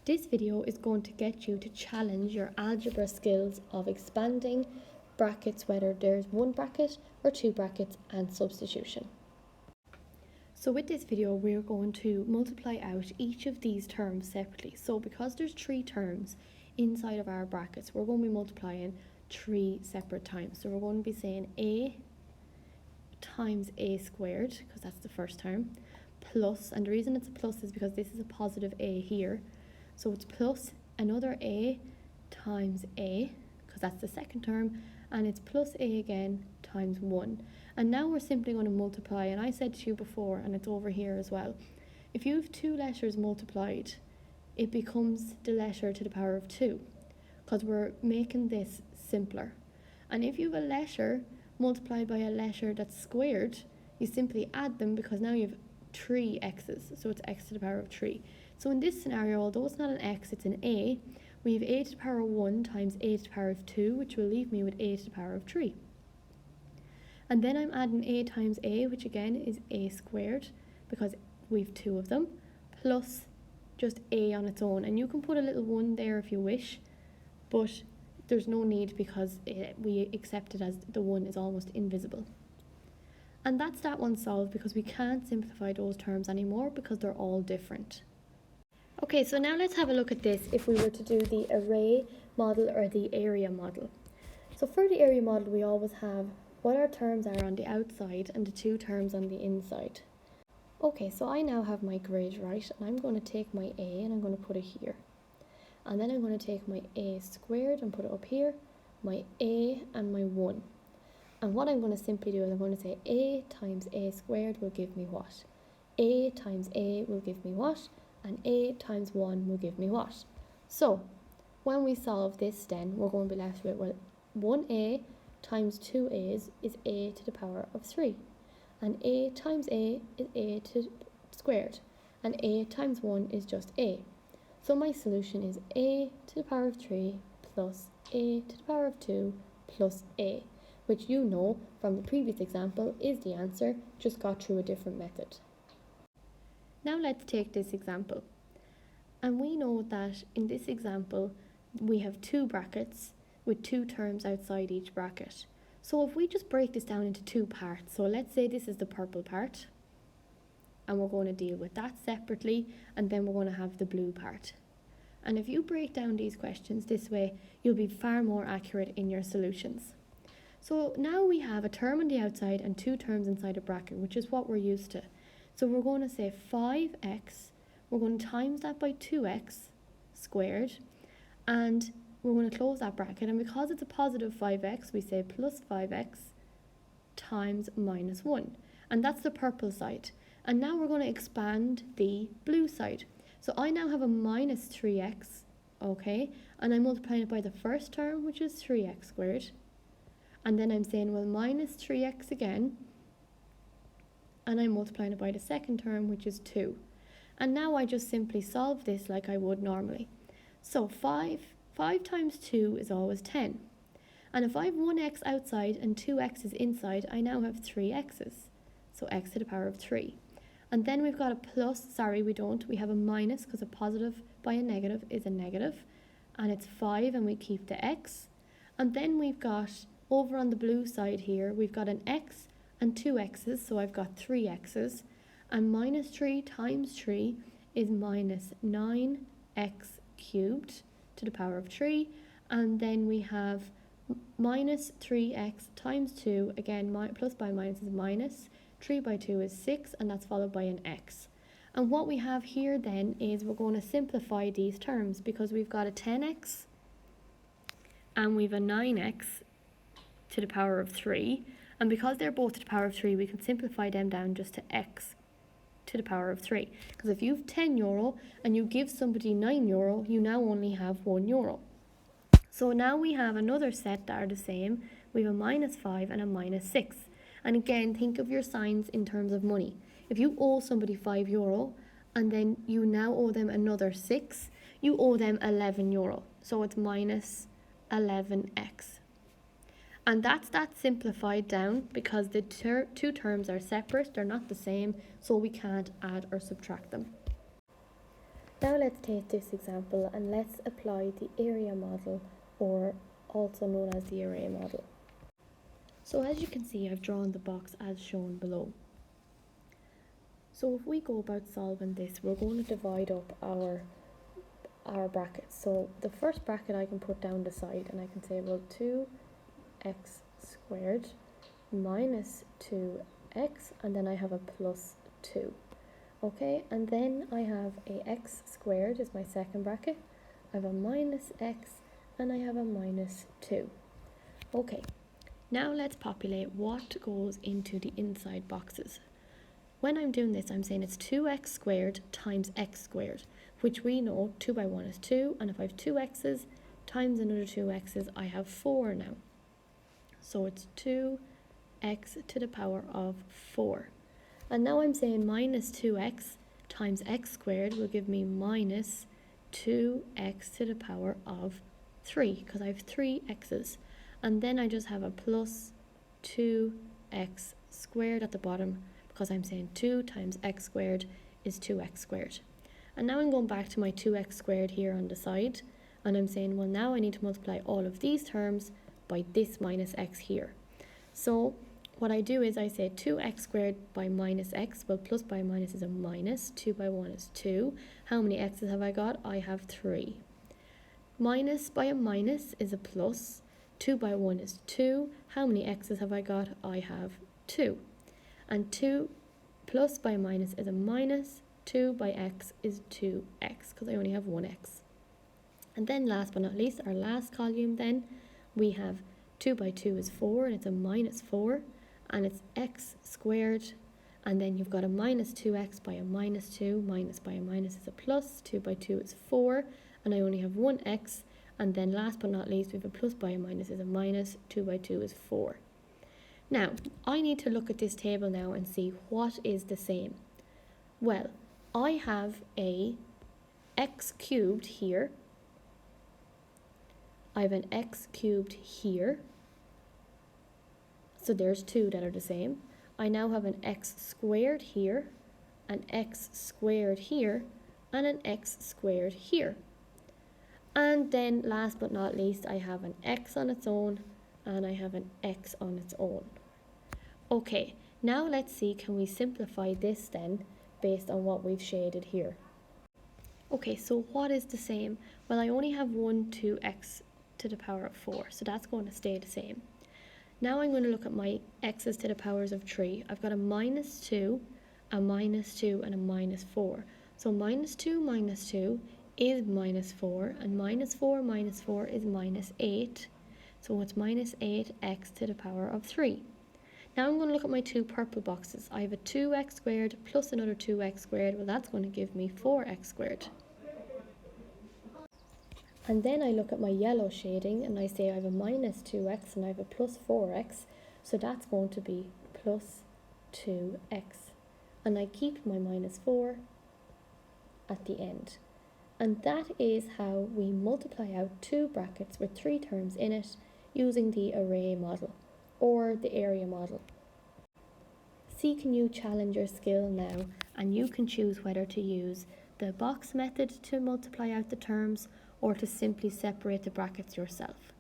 This video is going to get you to challenge your algebra skills of expanding brackets, whether there's one bracket or two brackets, and substitution. So with this video, we're going to multiply out each of these terms separately. So because there's three terms inside of our brackets, we're going to be multiplying three separate times. So we're going to be saying a times a squared, because that's the first term, plus, and the reason it's a plus is because this is a positive a here. So it's plus another a times a, because that's the second term, and it's plus a again times 1. And now we're simply going to multiply, and I said to you before, and it's over here as well, if you have two letters multiplied, it becomes the letter to the power of 2, because we're making this simpler. And if you have a letter multiplied by a letter that's squared, you simply add them, because now you have 3 x's, so it's x to the power of 3. So in this scenario, although it's not an x, it's an a, we have a to the power of 1 times a to the power of 2, which will leave me with a to the power of 3. And then I'm adding a times a, which again is a squared, because we've 2 of them, plus just a on its own. And you can put a little 1 there if you wish, but there's no need, because we accept it as the 1 is almost invisible. And that's that one solved, because we can't simplify those terms anymore because they're all different. Okay, so now let's have a look at this if we were to do the array model or the area model. So for the area model, we always have what our terms are on the outside and the two terms on the inside. Okay, so I now have my grid, right? And I'm going to take my a and I'm going to put it here. And then I'm going to take my a squared and put it up here, my a and my 1. And what I'm going to simply do is I'm going to say a times a squared will give me what? A times a will give me what? And a times 1 will give me what? So when we solve this, then we're going to be left with, well, 1a times 2 a's is a to the power of 3. And a times a is a to squared. And a times 1 is just a. So my solution is a to the power of 3 plus a to the power of 2 plus a, which you know from the previous example is the answer, just got through a different method. Now let's take this example. And we know that in this example, we have 2 brackets with 2 terms outside each bracket. So if we just break this down into 2 parts, so let's say this is the purple part, and we're going to deal with that separately, and then we're going to have the blue part. And if you break down these questions this way, you'll be far more accurate in your solutions. So now we have a term on the outside and 2 terms inside a bracket, which is what we're used to. So we're going to say 5x, we're going to times that by 2x squared, and we're going to close that bracket. And because it's a positive 5x, we say plus 5x times minus 1. And that's the purple side. And now we're going to expand the blue side. So I now have a minus 3x, okay? And I'm multiplying it by the first term, which is 3x squared. And then I'm saying, well, minus 3x again, and I'm multiplying it by the second term, which is 2. And now I just simply solve this like I would normally. So 5 times 2 is always 10. And if I have 1x outside and 2x's inside, I now have 3 x's. So x to the power of 3. And then we've got a plus, sorry we don't, we have a minus, because a positive by a negative is a negative. And it's 5 and we keep the x. And then we've got, over on the blue side here, we've got an x and 2 x's, so I've got 3 x's, and minus 3 times 3 is minus 9x cubed to the power of 3, and then we have minus 3x times 2, again plus by minus is minus, 3 by 2 is 6, and that's followed by an x. And what we have here then is we're going to simplify these terms, because we've got a 10x and we've a 9x to the power of 3, and because they're both to the power of 3, we can simplify them down just to x to the power of 3. Because if you have €10 and you give somebody €9, you now only have €1. So now we have another set that are the same. We have a minus 5 and a minus 6. And again, think of your signs in terms of money. If you owe somebody €5 and then you now owe them another 6, you owe them €11. So it's minus 11x. And that's that simplified down, because the 2 terms are separate, they're not the same, so we can't add or subtract them. Now let's take this example and let's apply the area model, or also known as the array model. So as you can see, I've drawn the box as shown below. So if we go about solving this, we're going to divide up our brackets. So the first bracket I can put down the side, and I can say, well, 2x squared minus 2x, and then I have a plus 2. Okay, and then I have a x squared is my second bracket. I have a minus x, and I have a minus 2. Okay, now let's populate what goes into the inside boxes. When I'm doing this, I'm saying it's 2x squared times x squared, which we know 2 by 1 is 2, and if I have 2 x's times another 2 x's, I have 4 now. So it's 2x to the power of 4. And now I'm saying minus 2x times x squared will give me minus 2x to the power of 3, because I have 3 x's. And then I just have a plus 2x squared at the bottom, because I'm saying 2 times x squared is 2x squared. And now I'm going back to my 2x squared here on the side, and I'm saying, well, now I need to multiply all of these terms by this minus x here. So what I do is I say 2x squared by minus x, well, plus by minus is a minus, 2 by 1 is 2. How many x's have I got? I have 3. Minus by a minus is a plus, 2 by 1 is 2. How many x's have I got? I have 2. And 2 plus by minus is a minus, 2 by x is 2x, because I only have 1x. And then last but not least, our last column then, we have 2 by 2 is 4, and it's a minus 4, and it's x squared, and then you've got a minus 2x by a minus 2, minus by a minus is a plus, 2 by 2 is 4, and I only have 1x, and then last but not least, we have a plus by a minus is a minus, 2 by 2 is 4. Now, I need to look at this table now and see what is the same. Well, I have a x cubed here, I have an x cubed here, so there's 2 that are the same. I now have an x squared here, an x squared here, and an x squared here. And then last but not least, I have an x on its own, and I have an x on its own. Okay, now let's see, can we simplify this then based on what we've shaded here? Okay, so what is the same? Well, I only have 2x to the power of 4, so that's going to stay the same. Now I'm going to look at my x's to the powers of 3. I've got a minus 2, a minus 2, and a minus 4. So minus 2 is minus 4, and minus 4 is minus 8. So it's minus 8x to the power of 3. Now I'm going to look at my 2 purple boxes. I have a 2x squared plus another 2x squared. Well, that's going to give me 4x squared. And then I look at my yellow shading and I say I have a minus 2x and I have a plus 4x. So that's going to be plus 2x. And I keep my minus 4 at the end. And that is how we multiply out 2 brackets with 3 terms in it using the array model or the area model. See, can you challenge your skill now, and you can choose whether to use the box method to multiply out the terms or to simply separate the brackets yourself.